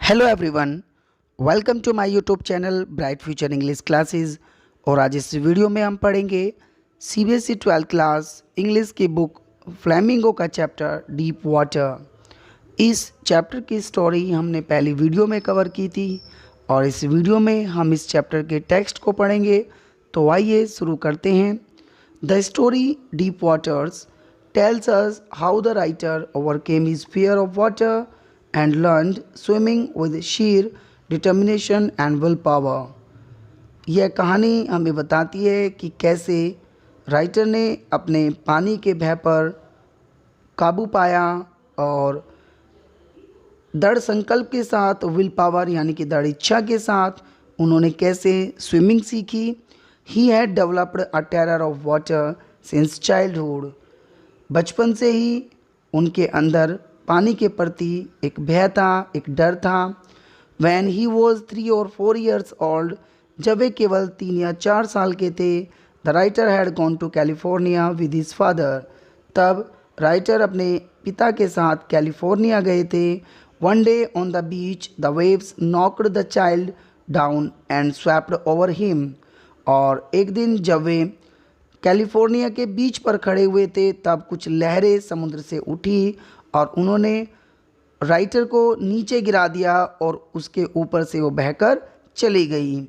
Hello everyone, welcome to my YouTube channel bright future English classes. और आज इस video में हम पढ़ेंगे सीबीएसई 12th क्लास इंग्लिश की बुक फ्लैमिंगो का चैप्टर डीप वाटर। इस चैप्टर की स्टोरी हमने पहली वीडियो में कवर की थी और इस वीडियो में हम इस चैप्टर के टेक्स्ट को पढ़ेंगे। तो आइए शुरू करते हैं। The story deep waters tells us how the writer overcame his fear of water and learned swimming with sheer determination and willpower। यह कहानी हमें बताती है कि कैसे राइटर ने अपने पानी के भय पर काबू पाया और दृढ़ संकल्प के साथ विल पावर यानी कि दृढ़ इच्छा के साथ उन्होंने कैसे स्विमिंग सीखी। He had developed a terror of water since childhood. बचपन से ही उनके अंदर पानी के प्रति एक भय था, एक डर था। When he was 3 or 4 years old, जब वे केवल 3 या 4 साल के थे, the writer had gone to California with his father. तब राइटर अपने पिता के साथ कैलिफोर्निया गए थे। One day on the beach the waves knocked the child down and swept over him. और एक दिन जब वे कैलिफोर्निया के बीच पर खड़े हुए थे तब कुछ लहरें समुद्र से उठी और उन्होंने राइटर को नीचे गिरा दिया और उसके ऊपर से वो बहकर चली गई।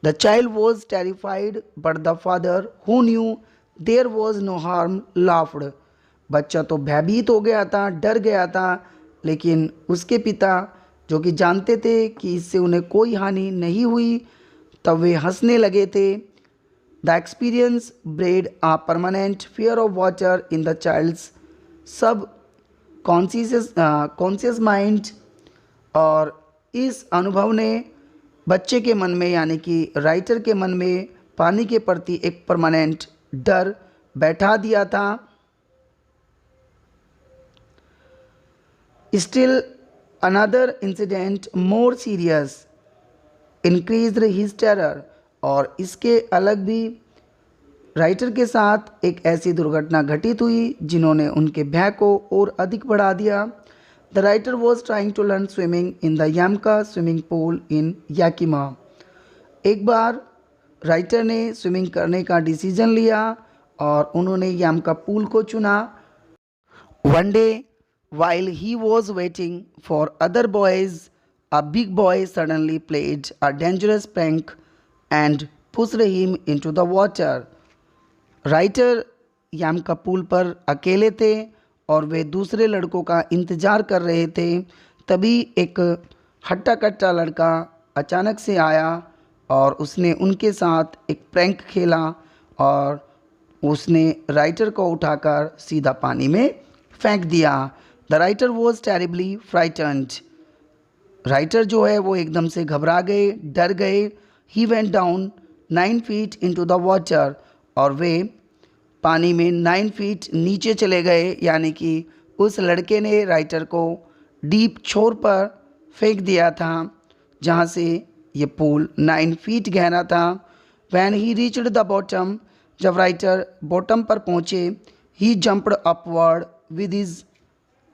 The child was terrified but the father who knew there was no harm laughed. बच्चा तो भयभीत हो गया था, डर गया था, लेकिन उसके पिता जो कि जानते थे कि इससे उन्हें कोई हानि नहीं हुई, तब वे हंसने लगे थे। The experience bred a permanent fear of water in the child's subconscious mind। और इस अनुभव ने बच्चे के मन में यानी कि राइटर के मन में पानी के प्रति एक परमानेंट डर बैठा दिया था। Still another incident more serious increased his terror। और इसके अलग भी राइटर के साथ एक ऐसी दुर्घटना घटित हुई जिन्होंने उनके भय को और अधिक बढ़ा दिया। The writer was trying to learn swimming in the YMCA swimming pool in Yakima. एक बार राइटर ने स्विमिंग करने का डिसीजन लिया और उन्होंने यामका पूल को चुना। One day while he was waiting for other boys, a big boy suddenly played a dangerous prank and pushed him into the water। Writer YMCA pool पर अकेले थे और वे दूसरे लड़कों का इंतज़ार कर रहे थे। तभी एक हट्टा कट्टा लड़का अचानक से आया और उसने उनके साथ एक प्रैंक खेला और उसने राइटर को उठाकर सीधा पानी में फेंक दिया। The writer was terribly frightened. Writer जो है वो एकदम से घबरा गए, डर गए। ही went down 9 feet into the water। और वे पानी में 9 feet नीचे चले गए, यानी कि उस लड़के ने राइटर को डीप छोर पर फेंक दिया था जहाँ से ये पूल 9 feet गहरा था। When he reached the bottom, जब राइटर बॉटम पर पहुँचे, he jumped upward with his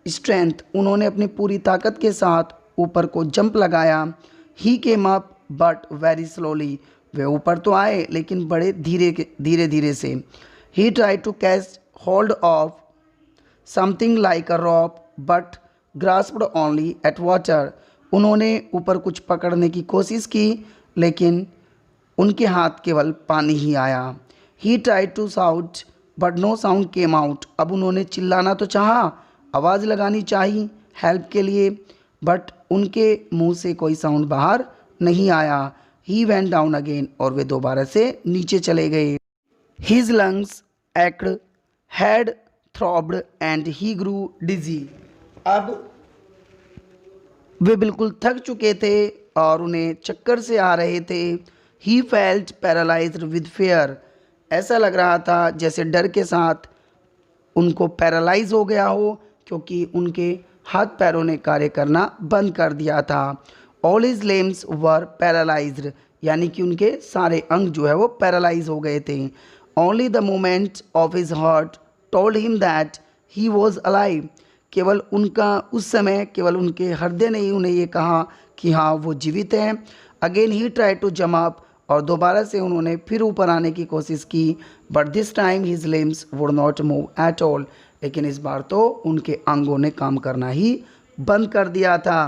strength. उन्होंने अपनी पूरी ताकत के साथ ऊपर को जंप लगाया। He came up but very slowly. वे ऊपर तो आए लेकिन बड़े धीरे धीरे से। He try to catch hold of something like a rope but grasped only at water. उन्होंने ऊपर कुछ पकड़ने की कोशिश की लेकिन उनके हाथ केवल पानी ही आया। He try to shout but no sound came out. अब उन्होंने चिल्लाना तो चाहा, आवाज़ लगानी चाहिए हेल्प के लिए, बट उनके मुंह से कोई साउंड बाहर नहीं आया। ही वेंट डाउन अगेन, और वे दोबारा से नीचे चले गए। His lungs ached, head throbbed and he grew dizzy. अब वे बिल्कुल थक चुके थे और उन्हें चक्कर से आ रहे थे। He felt paralysed with fair. ऐसा लग रहा था जैसे डर के साथ उनको पैरालाइज हो गया हो, क्योंकि उनके हाथ पैरों ने कार्य करना बंद कर दिया था। ऑल हिज लिम्स वर पैरालाइज्ड, यानी कि उनके सारे अंग जो है वो पैरालाइज हो गए थे। Only the moment of his heart told him that he was alive. केवल उनका उस समय केवल उनके हृदय ने ही उन्हें ये कहा कि हाँ वो जीवित हैं। अगेन ही ट्राई टू जम अप, और दोबारा से उन्होंने फिर ऊपर आने की कोशिश की, but this time his limbs would not move at all, लेकिन इस बार तो उनके अंगों ने काम करना ही बंद कर दिया था।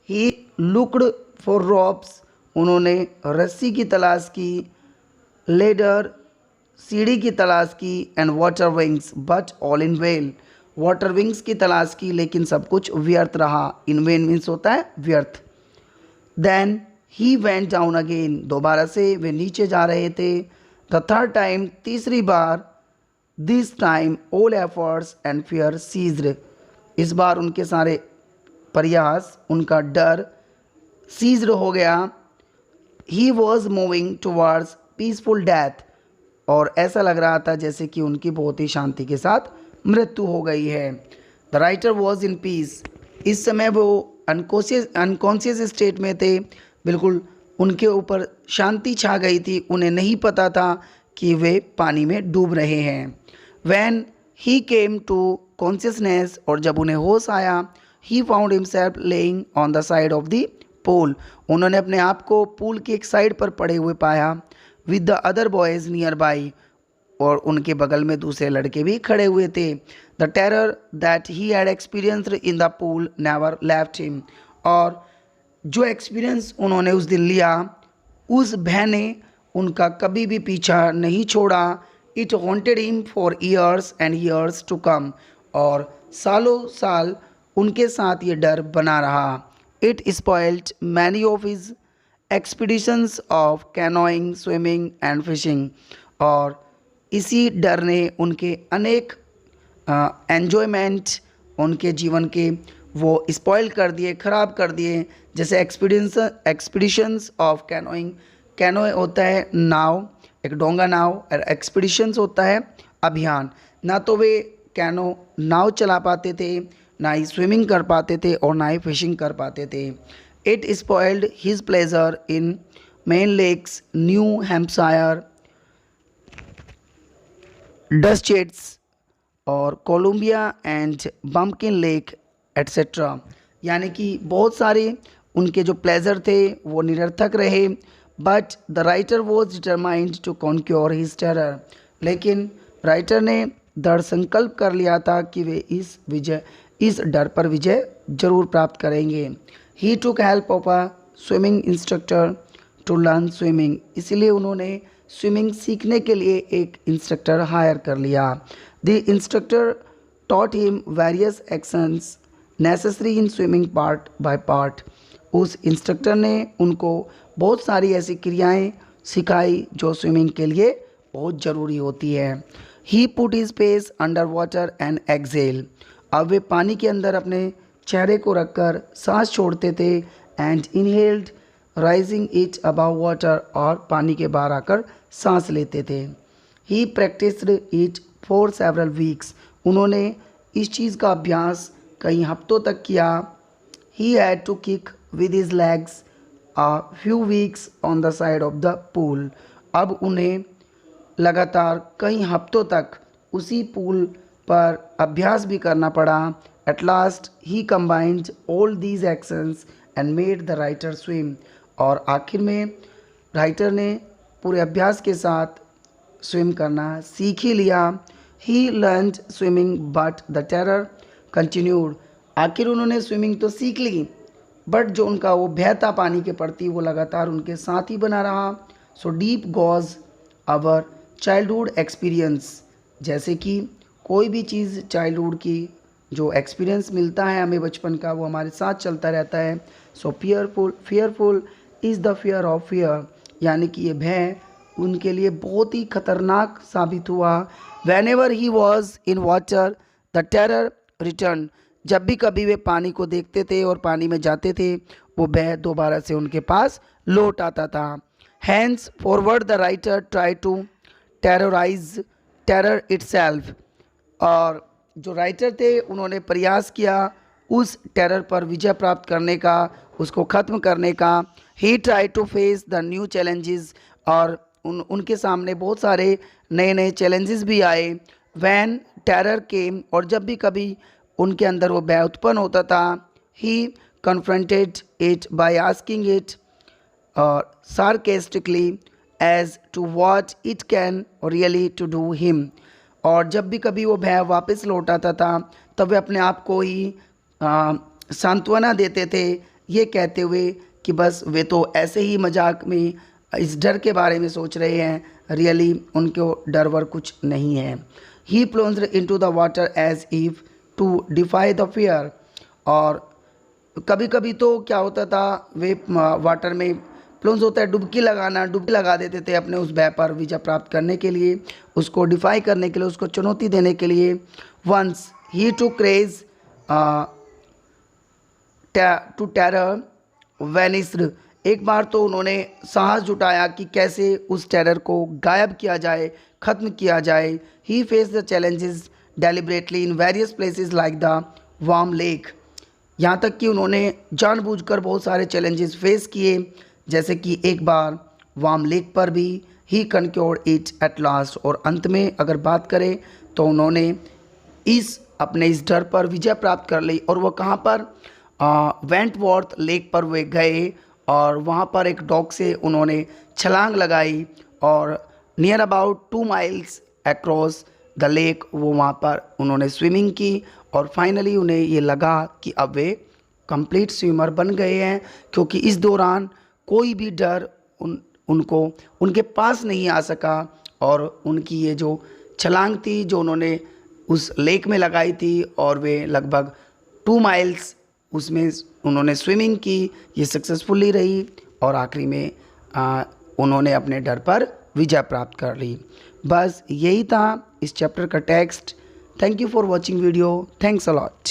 ही लुक्ड फॉर रॉप्स, उन्होंने रस्सी की तलाश की, लेडर सीढ़ी की तलाश की, and water wings but all in well, water wings की तलाश की लेकिन सब कुछ व्यर्थ रहा। इन वेन मीन्स होता है व्यर्थ। Then he went down again, दोबारा से वे नीचे जा रहे थे। द थर्ड टाइम, तीसरी बार, this time all efforts and fear ceased, इस बार उनके सारे प्रयास, उनका डर सीज्ड हो गया। He was moving towards peaceful death, और ऐसा लग रहा था जैसे कि उनकी बहुत ही शांति के साथ मृत्यु हो गई है। The writer was in peace, इस समय वो अनकॉन्शियस स्टेट में थे, बिल्कुल उनके ऊपर शांति छा गई थी, उन्हें नहीं पता था कि वे पानी में डूब रहे हैं। When he came to consciousness, और जब उन्हें होश आया, he found himself laying on the side of the pool, उन्होंने अपने आप को पूल की एक साइड पर पड़े हुए पाया। with the other boys nearby, और उनके बगल में दूसरे लड़के भी खड़े हुए थे। the terror that he had experienced in the pool never left him, और जो एक्सपीरियंस उन्होंने उस दिन लिया, उस भय ने उनका कभी भी पीछा नहीं छोड़ा। It haunted him for years and years to come, और सालों साल उनके साथ ये डर बना रहा। It spoiled many of his expeditions of canoeing, swimming and fishing, और इसी डर ने उनके अनेक एन्जॉयमेंट उनके जीवन के वो स्पॉइल कर दिए, ख़राब कर दिए। जैसे एक्सपीडिशंस ऑफ कैनोइंग, कैनोए होता है नाव, एक डोंगा नाव, और एक्सपीडिशंस होता है अभियान। ना तो वे कैनो नाव चला पाते थे, ना ही स्विमिंग कर पाते थे, और ना ही फिशिंग कर पाते थे। It spoiled his pleasure in Maine lakes, New Hampshire, the States, और Columbia and Bumping lake etcetera, यानी कि बहुत सारे उनके जो प्लेजर थे वो निरर्थक रहे। But the writer was determined to conquer his terror, लेकिन राइटर ने दृढ़ संकल्प कर लिया था कि वे इस डर पर विजय जरूर प्राप्त करेंगे। He took help of a swimming instructor to learn swimming, इसलिए उन्होंने स्विमिंग सीखने के लिए एक इंस्ट्रक्टर हायर कर लिया। The instructor taught him various actions necessary in swimming part by part, उस इंस्ट्रक्टर ने उनको बहुत सारी ऐसी क्रियाएं सिखाई जो स्विमिंग के लिए बहुत ज़रूरी होती है। He put his face under water and exhale, अब वे पानी के अंदर अपने चेहरे को रखकर सांस छोड़ते थे, and inhaled raising it above water, और पानी के बाहर आकर सांस लेते थे। He practised it for several weeks, उन्होंने इस चीज़ का अभ्यास कई हफ्तों तक किया। He had to kick with his legs a few weeks on the side of the pool, अब उन्हें लगातार कई हफ्तों तक उसी पूल पर अभ्यास भी करना पड़ा। At last he combined all these actions and made the writer swim, और आखिर में राइटर ने पूरे अभ्यास के साथ स्विम करना सीख ही लिया। He learned swimming but the terror continued, आखिर उन्होंने स्विमिंग तो सीख ली, बट जो उनका वो भय था पानी के प्रति वो लगातार उनके साथ ही बना रहा। So deep goes our childhood experience, जैसे कि कोई भी चीज़ चाइल्डहुड की जो एक्सपीरियंस मिलता है हमें बचपन का, वो हमारे साथ चलता रहता है। So fearful is the fear of fear, यानी कि ये भय उनके लिए बहुत ही खतरनाक साबित हुआ। Van ever he was in water the terror return, जब भी कभी वे पानी को देखते थे और पानी में जाते थे, वो भय दोबारा से उनके पास लौट आता था। Hence forward the writer try to terrorise terror itself, और जो राइटर थे उन्होंने प्रयास किया उस टेरर पर विजय प्राप्त करने का, उसको ख़त्म करने का। He try to face the new challenges, और उनके सामने बहुत सारे नए नए चैलेंजेस भी आए। वैन टेरर केम, और जब भी कभी उनके अंदर वो भय उत्पन्न होता था। He confronted it by asking it sarcastically as to what it can really to do him। और जब भी कभी वो भय वापस लौट आता था तब वे अपने आप को ही सांत्वना देते थे, ये कहते हुए कि बस वे तो ऐसे ही मजाक में इस डर के बारे में सोच रहे हैं, रियली उनको डर वर कुछ नहीं है। He plunged into the water as if to defy the fear. और कभी कभी तो क्या होता था, वे वाटर में प्लंज होता है डुबकी लगाना, डुबकी लगा देते थे अपने उस भय पर विजय प्राप्त करने के लिए, उसको डिफाई करने के लिए, उसको चुनौती देने के लिए। Once he too craze to terror vanished. एक बार तो उन्होंने साहस जुटाया कि कैसे उस टेरर को गायब किया जाए, ख़त्म किया जाए। He face the challenges deliberately in various places like the warm lake. यहाँ तक कि उन्होंने जानबूझकर बहुत सारे चैलेंजेस फेस किए, जैसे कि एक बार वार्म लेक पर भी। ही कनक्योर्ड इट एट लास्ट। और अंत में अगर बात करें तो उन्होंने अपने इस डर पर विजय प्राप्त कर ली। और वो कहाँ पर, वेंटवर्थ लेक पर वे गए और वहाँ पर एक डॉग से उन्होंने छलांग लगाई और near about 2 miles across the lake वो वहाँ पर उन्होंने स्विमिंग की। और फाइनली उन्हें ये लगा कि अब वे कंप्लीट स्विमर बन गए हैं, क्योंकि इस दौरान कोई भी डर उनको उनके पास नहीं आ सका। और उनकी ये जो छलांग थी जो उन्होंने उस लेक में लगाई थी और वे लगभग 2 माइल्स उसमें उन्होंने स्विमिंग की, ये सक्सेसफुली रही और आखिरी में उन्होंने अपने डर पर विजय प्राप्त कर ली। बस यही था इस चैप्टर का text. Thank you for watching video. Thanks a lot.